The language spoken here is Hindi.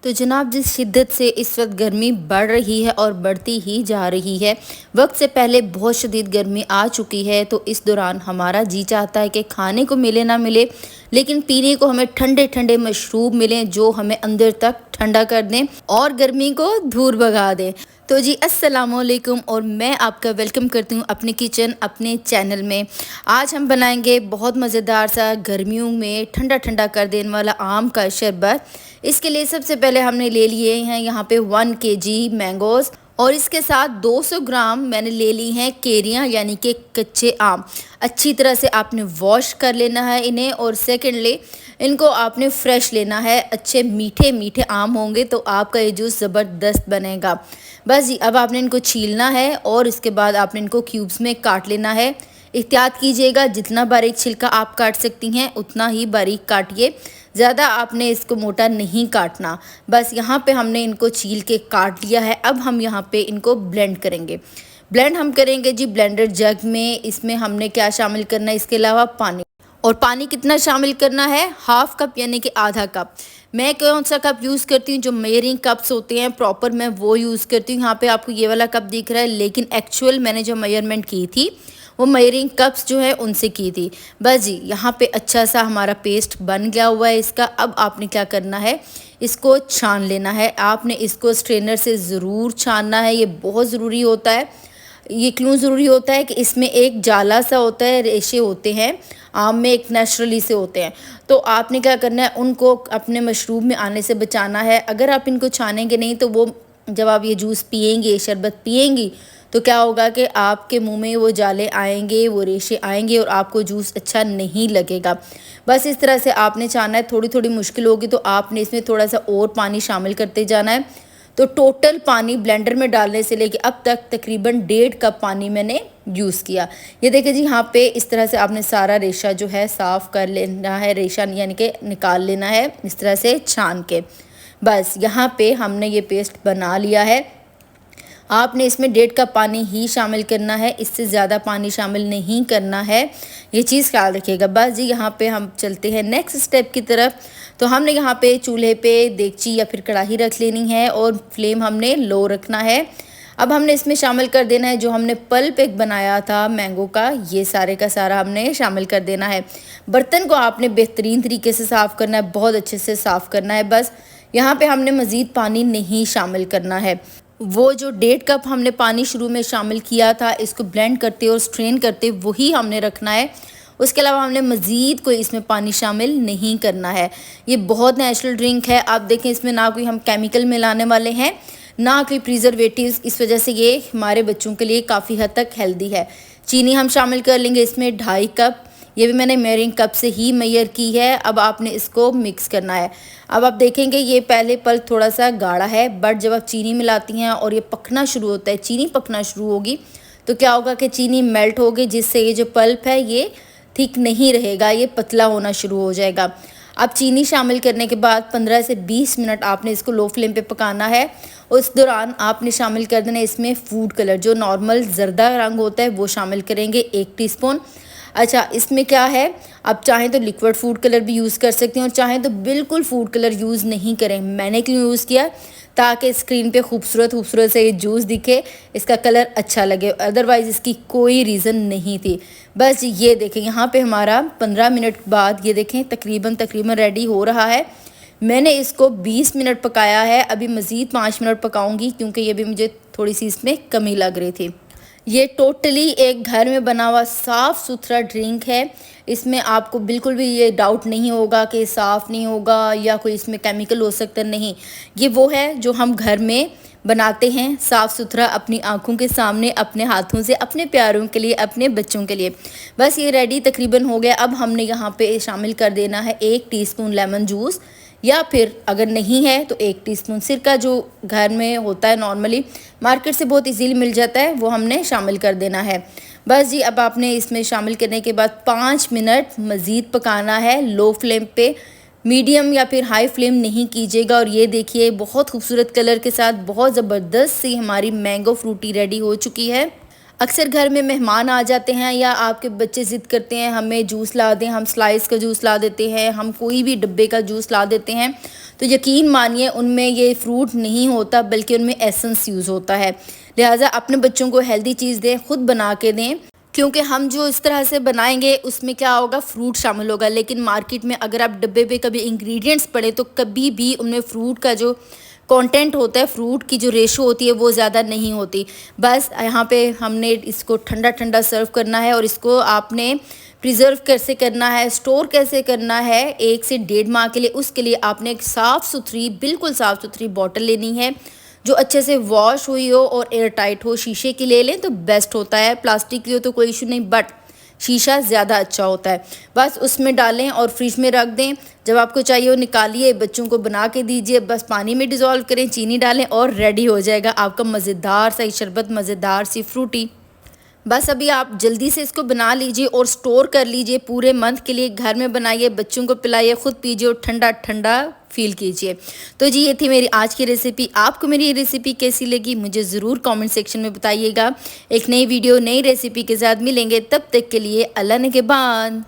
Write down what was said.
तो जनाब, जिस शिद्दत से इस वक्त गर्मी बढ़ रही है और बढ़ती ही जा रही है, वक्त से पहले बहुत शदीद गर्मी आ चुकी है। तो इस दौरान हमारा जी चाहता है कि खाने को मिले ना मिले, लेकिन पीने को हमें ठंडे ठंडे मशरूब मिलें जो हमें अंदर तक ठंडा कर दें और गर्मी को दूर भगा दें। तो जी अस्सलाम वालेकुम, और मैं आपका वेलकम करती हूँ अपने किचन अपने चैनल में। आज हम बनाएंगे बहुत मज़ेदार सा गर्मियों में ठंडा ठंडा कर देने वाला आम का शरबत। इसके लिए सबसे पहले हमने ले लिए हैं यहाँ पे 1 केजी मैंगोज़, और इसके साथ 200 ग्राम मैंने ले ली हैं केरियाँ यानी कि कच्चे आम। अच्छी तरह से आपने वॉश कर लेना है इन्हें, और सेकेंडली इनको आपने फ्रेश लेना है। अच्छे मीठे मीठे आम होंगे तो आपका ये जूस ज़बरदस्त बनेगा। बस जी, अब आपने इनको छीलना है और इसके बाद आपने इनको क्यूब्स में काट लेना है। एहतियात कीजिएगा, जितना बारीक छिलका आप काट सकती हैं उतना ही बारीक काटिए, ज़्यादा आपने इसको मोटा नहीं काटना। बस यहाँ पे हमने इनको छील के काट लिया है। अब हम यहाँ पे इनको ब्लेंड करेंगे। ब्लेंड हम करेंगे जी ब्लेंडर जग में। इसमें हमने क्या शामिल करना है, इसके अलावा पानी। और पानी कितना शामिल करना है, हाफ कप यानी कि आधा कप। मैं कौन सा कप यूज़ करती हूँ, जो मेयरिंग कप्स होते हैं प्रॉपर, मैं वो यूज़ करती हूँ। यहाँ पे आपको ये वाला कप दिख रहा है, लेकिन एक्चुअल मैंने जो मेजरमेंट की थी वो मेयरिंग कप्स जो है उनसे की थी। बस जी, यहाँ पे अच्छा सा हमारा पेस्ट बन गया हुआ है इसका। अब आपने क्या करना है, इसको छान लेना है। आपने इसको स्ट्रेनर से ज़रूर छानना है, ये बहुत ज़रूरी होता है। ये क्यों ज़रूरी होता है कि इसमें एक जाला सा होता है, रेशे होते हैं आम में, एक नेचुरली से होते हैं। तो आपने क्या करना है, उनको अपने मशरूब में आने से बचाना है। अगर आप इनको छानेंगे नहीं तो वो जब आप ये जूस पिएंगे, शरबत पिएंगी, तो क्या होगा कि आपके मुंह में वो जाले आएंगे, वो रेशे आएंगे और आपको जूस अच्छा नहीं लगेगा। बस इस तरह से आपने छाना है। थोड़ी थोड़ी मुश्किल होगी तो आपने इसमें थोड़ा सा और पानी शामिल करते जाना है। तो टोटल पानी ब्लेंडर में डालने से लेके अब तक तकरीबन 1.5 कप पानी मैंने यूज़ किया। ये देखिए जी, यहाँ पे इस तरह से आपने सारा रेशा जो है साफ़ कर लेना है, रेशा यानी कि निकाल लेना है इस तरह से छान के। बस यहाँ पे हमने ये पेस्ट बना लिया है। आपने इसमें 1.5 कप पानी ही शामिल करना है, इससे ज़्यादा पानी शामिल नहीं करना है, ये चीज़ ख्याल रखिएगा। बस जी, यहाँ पे हम चलते हैं नेक्स्ट स्टेप की तरफ। तो हमने यहाँ पे चूल्हे पे देगची या फिर कढ़ाई रख लेनी है और फ्लेम हमने लो रखना है। अब हमने इसमें शामिल कर देना है जो हमने पल्प एक बनाया था मैंगो का, ये सारे का सारा हमने शामिल कर देना है। बर्तन को आपने बेहतरीन तरीके से साफ़ करना है, बहुत अच्छे से साफ़ करना है। बस यहाँ पे हमने मज़ीद पानी नहीं शामिल करना है। वो जो 1.5 कप हमने पानी शुरू में शामिल किया था, इसको ब्लेंड करते और स्ट्रेन करते वही हमने रखना है। उसके अलावा हमने मज़ीद कोई इसमें पानी शामिल नहीं करना है। ये बहुत नेचुरल ड्रिंक है। आप देखें, इसमें ना कोई हम केमिकल मिलाने वाले हैं, ना कोई प्रिजर्वेटिव्स। इस वजह से ये हमारे बच्चों के लिए काफ़ी हद तक हेल्दी है। चीनी हम शामिल कर लेंगे इसमें 2.5 कप। ये भी मैंने मेयरिंग कप से ही मेजर की है। अब आपने इसको मिक्स करना है। अब आप देखेंगे ये पहले पल थोड़ा सा गाढ़ा है, बट जब आप चीनी मिलाती हैं और ये पकना शुरू होता है, चीनी पकना शुरू होगी, तो क्या होगा कि चीनी मेल्ट होगी, जिससे ये जो पल्प है ये थिक नहीं रहेगा, ये पतला होना शुरू हो जाएगा। अब चीनी शामिल करने के बाद 15 से 20 मिनट आपने इसको लो फ्लेम पे पकाना है। उस दौरान आपने शामिल कर देना है इसमें फूड कलर, जो नॉर्मल जर्दा रंग होता है वो शामिल करेंगे 1 टीस्पून। अच्छा, इसमें क्या है, आप चाहें तो लिक्विड फूड कलर भी यूज़ कर सकते हैं और चाहें तो बिल्कुल फूड कलर यूज़ नहीं करें। मैंने क्यों यूज़ किया, ताकि स्क्रीन पे खूबसूरत से ये जूस दिखे, इसका कलर अच्छा लगे, अदरवाइज़ इसकी कोई रीज़न नहीं थी। बस ये देखें, यहाँ पे हमारा 15 मिनट बाद ये देखें तकरीबन रेडी हो रहा है। मैंने इसको 20 मिनट पकाया है, अभी मज़ीद 5 मिनट पकाऊंगी क्योंकि ये भी मुझे थोड़ी सी इसमें कमी लग रही थी। ये टोटली एक घर में बना हुआ साफ़ सुथरा ड्रिंक है। इसमें आपको बिल्कुल भी ये डाउट नहीं होगा कि साफ़ नहीं होगा या कोई इसमें केमिकल हो सकता, नहीं। ये वो है जो हम घर में बनाते हैं, साफ़ सुथरा, अपनी आंखों के सामने, अपने हाथों से, अपने प्यारों के लिए, अपने बच्चों के लिए। बस ये रेडी तकरीबन हो गया। अब हमने यहाँ पे शामिल कर देना है 1 टीस्पून लेमन जूस, या फिर अगर नहीं है तो 1 टीस्पून सिरका, जो घर में होता है नॉर्मली, मार्केट से बहुत इजीली मिल जाता है, वो हमने शामिल कर देना है। बस जी, अब आपने इसमें शामिल करने के बाद 5 मिनट मज़ीद पकाना है लो फ्लेम पे। मीडियम या फिर हाई फ्लेम नहीं कीजिएगा। और ये देखिए, बहुत खूबसूरत कलर के साथ बहुत ज़बरदस्त सी हमारी मैंगो फ्रूटी रेडी हो चुकी है। अक्सर घर में मेहमान आ जाते हैं या आपके बच्चे ज़िद करते हैं हमें जूस ला दें, हम स्लाइस का जूस ला देते हैं, हम कोई भी डब्बे का जूस ला देते हैं, तो यकीन मानिए उनमें ये फ्रूट नहीं होता बल्कि उनमें एसेंस यूज़ होता है। लिहाजा अपने बच्चों को हेल्दी चीज़ दें, खुद बना के दें, क्योंकि हम जो इस तरह से बनाएंगे उसमें क्या होगा, फ्रूट शामिल होगा। लेकिन मार्केट में अगर आप डब्बे पे कभी इंग्रेडिएंट्स पढ़ें तो कभी भी उनमें फ्रूट का जो कंटेंट होता है, फ्रूट की जो रेशो होती है वो ज़्यादा नहीं होती। बस यहाँ पे हमने इसको ठंडा ठंडा सर्व करना है और इसको आपने प्रिजर्व कैसे करना है, स्टोर कैसे करना है 1 से 1.5 माह के लिए, उसके लिए आपने एक साफ़ सुथरी, बिल्कुल साफ़ सुथरी बॉटल लेनी है जो अच्छे से वॉश हुई हो और एयर टाइट हो। शीशे की ले लें तो बेस्ट होता है, प्लास्टिक की हो तो कोई इशू नहीं, बट शीशा ज़्यादा अच्छा होता है। बस उसमें डालें और फ्रिज में रख दें। जब आपको चाहिए हो निकालिए, बच्चों को बना के दीजिए, बस पानी में डिज़ोल्व करें, चीनी डालें और रेडी हो जाएगा आपका मज़ेदार सा शरबत, मज़ेदार सी फ्रूटी। बस अभी आप जल्दी से इसको बना लीजिए और स्टोर कर लीजिए पूरे मंथ के लिए। घर में बनाइए, बच्चों को पिलाइए, खुद पीजिए और ठंडा ठंडा फील कीजिए। तो जी ये थी मेरी आज की रेसिपी। आपको मेरी ये रेसिपी कैसी लगी मुझे ज़रूर कमेंट सेक्शन में बताइएगा। एक नई वीडियो, नई रेसिपी के साथ मिलेंगे, तब तक के लिए अल्लाह ने के बाद।